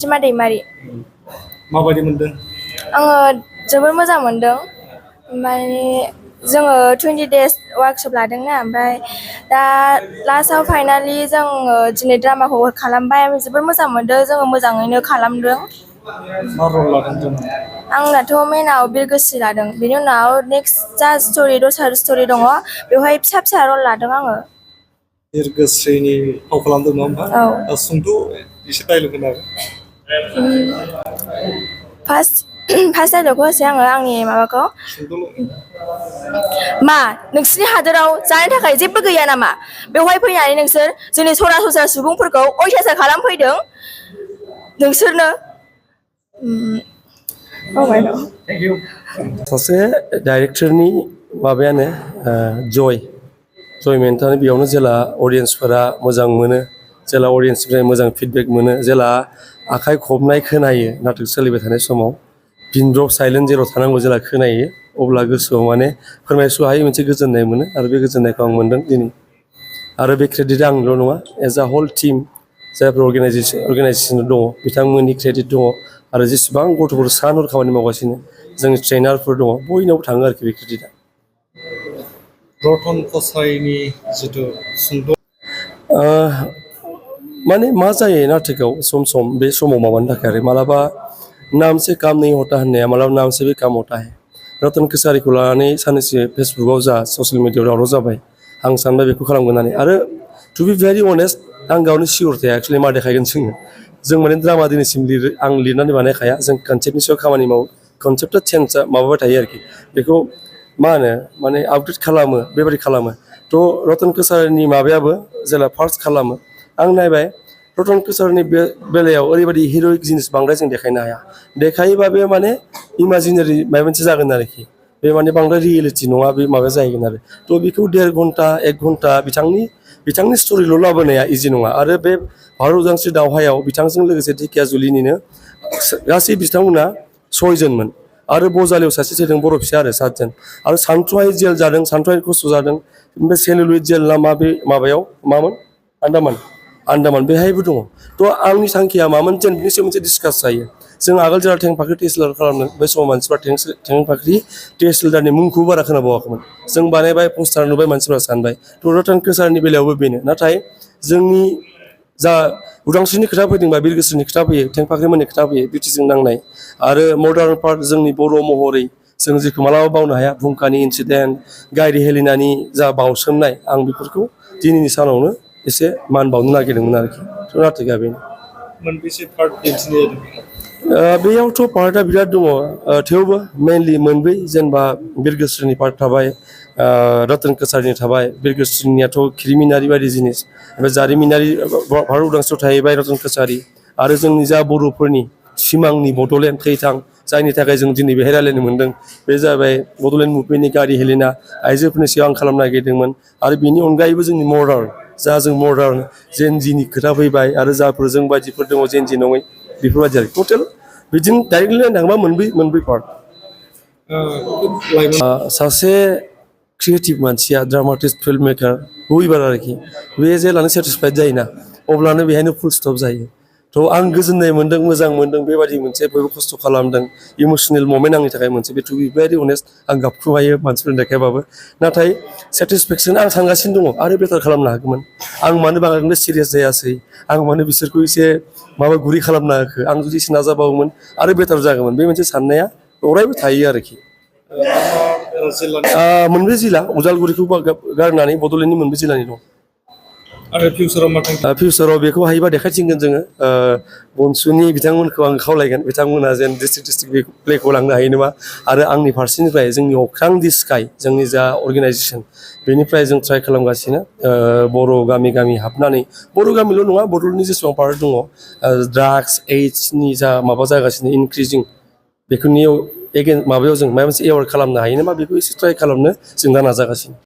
दैमारि माबायदि मोनदों? आङो जोबोर मोजां मोनदों। माने जोङो 20 days वार्कशप लादोंना, ओमफ्राय दा लास्टआव फाइनालि जोङो दिनै ड्रामाखौ खालामबाय। जोबोर मोजां मोनदों, जोङो मोजाङैनो खालामदों। मा रल लादों? आंनाथ' मेनाव बिरगोस्रि लादों। बेनि उनाव नेक्स्ट जा दस्रा स्ट'रि दङ, बेवहाय फिसा फिसा रल लादों आङो। बिरगोस्रिनि फाव खालामदों नङा होमबा? औ। सुंद' एसे डायलग होनो हागोन? फार्स्ट डायलगखौ होसै आङो, आंनि माबाखौ। मा नोंसिनि हादोराव जानो थाखाय जेबो गैया नामा? बेवहाय फैनानै नोंसोर जोंनि सरासनस्रा सुबुंफोरखौ अयथासार खालामफैदों। नोंसोरनो सासे डाइरेक्टरनि माबायानो जयमेन्टआनो बेयावनो जेला अडियन्सफोरा मोजां मोनो, जेला अडियन्सनिफ्राय मोजां फिडबेक मोनो, जेला आखाइ खबनाय खोनायो नाटक सोलिबाय थानाय समाव पिनड्रप साइलेन्ट जेराव थानांगौ जेला खोनायो, अब्ला गोसोआव माने फोरमायस' हायै मोनसे गोजोननाय मोनो। आरो बे गोजोननायखौ आं मोनदों दिनै। आरो बे क्रेडिटआ आंनिल' नङा, एज आ हल टिम जायफोर अर्गेनाइजेसन दङ बिथांमोननि क्रेडिट दङ। आरो जेसेबां गथ'फोर सान हर खामानि मावगासिनो, जोंनि ट्रेइनारफोर दङ, बयनावबो थाङो आरोखि बे क्रेडिटआ। बर'न कसारिनि जिथु सुंद' माने मा जायो नाटकआव सम सम बे समाव माबानो थाखाय आरो मालाबा नाम से काम नहीं होता होननाया मालाबा नाम से भी काम होता है। रतन कसारिखौ लानानै साननैसो फेसबुकआव जा ससियेल मिडियाआव दावराव जाबाय, आं सानबाय बेखौ खालामगोन होननानै। आरो टु बि भेरि अनेस्ट, आं गावनो सियर थाया एक्सुवेलि मा देखायगोन जों माने द्रामा दिनैसिम आं लिरनानै बानायखाया, जों कनसेप्टनि सायाव खामानि मावो। कनसेप्टआ चेन्जआ माबाबाय थायो आरोखि, बेखौ मा होनो माने आपडेट खालामो, बेबायदि खालामो। थ' रतन कसारिनि माबायाबो जेला फार्स्ट खालामो, आं नायबाय रतन कसारिनि बेलायाव ओरैबायदि हिर'इक जिनिस बांद्राय जों देखायनो हाया। देखायोबा बे माने इमाजिनारि माबा मोनसे जागोन आरोखि, बे माने बांद्राय रियेलिटि नङा, बे माबा जाहैगोन आरो। थ' बेखौ 1.5 घन्टा 1 घन्टा बिथांनि स्ट'रिल' लाबोनाया इजि नङा। आरो बे भारत उदांस्रि दावहायाव बिथांजों लोगोसे धेकियाजुलिनिनो गासै बिथांमोना 6 जनमोन। आरो बजालियाव सासे थैदों, बर' फिसा आरो 7 जन। आरो सानथ्र'हायै जेल जादों, सानथ्र'हायै खस्थ' जादों। ओमफ्राय सेलुलइड जेल ना मा, बे माबायाव मामोन आन्दामान बेहायबो दङ। थ' आंनि थांखिया मामोन, जेन बिनि सायाव मोनसे डिसकास जायो। जों आगोल जेला थेंफाख्रि टेस्लार खालामदों, बे समाव मानसिफ्रा थेंफाख्रि टेस्लारनि मुंखौबो बारा खोनाबावाखैमोन। जों बानायबाय, पस्टार नुबाय, मानसिफ्रा सानबाय। थ' रतन कसारिनि बेलायावबो बेनो। नाथाय जोंनि जा उदांस्रिनि खोथा फैदोंबा बिरगोस्रिनि खोथा फैयो, थेंफाख्रिमोननि खोथा फैयो, ब्रिटिशजों नांनाय। आरो मडार्न पार्ट जोंनि बर' महरै जों जेखौ मालाबा बावनो हाया, भुमकानि इन्सिडेन्ट, गाइरि हेलिनानि जा बावसोमनाय, आं बेफोरखौ दिनैनि सानावनो एसे मान बावनो नागिरदोंमोन आरोखि। थ' नाटकआ बेनो। मोनबेसे पार्ट दिन्थिनाय जादों? बेयावथ' पार्टआ बिराद दङ, थेवबो मेइनलि मोनब्रै। जेनेबा बिरगोस्रिनि पार्ट थाबाय, रतन कसारिनि थाबाय। बिरगोस्रिनियाथ' खिरिमिनारि बायदि जिनिस, ओमफ्राय जारिमिनारि भारत उदांस्रियाव थाहैबाय रतन कसारि। आरो जोंनि जा बर'फोरनि सिमांनि बड'लेण्ड थैथां, जायनि थाखाय जों दिनै बेहाय रायज्लायनो मोन्दों, बे जाबाय बड'लेण्ड मुभमेन्टनि गारि हेलिना, आइजोफोरनि सायाव आं खालामनो नागिरदोंमोन। आरो बेनि अनगायैबो जोंनि मडार्न जेनजिनि खोथा फैबाय, आरो जाफोर जों बायदिफोर दङ जेनजि नङै, बेफोरबायदि आरो टटेल बिदिनो डाइरेक्टलि नायनो थाङोबा मोनब्रै पार्ट। सासे क्रिएटिभ मानसिया, ड्रामाटिस्ट, फिल्म मेकार हुइबार आरोखि, बे जेलानो सेटिसफाइड जायोना, अब्लानो बेहायनो फुल स्टप जायो। थ' आं गोजोननाय मोन्दों, मोजां मोन्दों। बेबायदि मोनसे बयबो खस्थ' खालामदों, इमसनेल ममेन्ट आंनि थाखाय मोनसे। बे टु बि भेरि अनेस्ट, आं गाबखुमायो मानसिफोरनि देखायबाबो। नाथाय सेटिसफेक्सन आं सानगासिनो दङ, आरो बेटार खालामनो हागौमोन। आं मानो बांद्राय सिरियास जायासै, आं मानो बिसोरखौ एसे गुरै खालामना होखो, आं जुदि एसे नाजाबावोमोन आरो बेटार जागौमोन। बे मोनसे साननाया अरायबो थायो आरोखि। मोनब्रै जिल्ला, उदालगुरिखौ गारनानै बड'लेण्डनि मोनब्रै जिल्लानि दं। आरो फिउचाराव मा थांखि? फिउचाराव बेखौ हायोबा देखायथिंगोन जोङो। BoNSUनि बिथांमोनखौ आं खावलायगोन, बिथांमोना जेन डिस्ट्रिक्ट प्लेखौ लांनो हायो नामा। आरो आंनि फारसेनिफ्राय जोंनि अख्रां दि स्काइ, जोंनि जा अर्गेनाइजेसन, बेनिफ्राय जों ट्राइ खालामगासिनो बर' गामि गामि हाबनानै। बर' गामिल' नङा, बड'लेण्डनि जेसेबां पार्ट दङ, ड्राग्स एइड्सनि जा माबा जागासिनो इनक्रिजिं, बेफोरनि माबायाव जों माबा मोनसे एवार्ड खालामनो हायो नामा, बेखौ एसे ट्राइ खालामनो जों दा नाजागासिनो।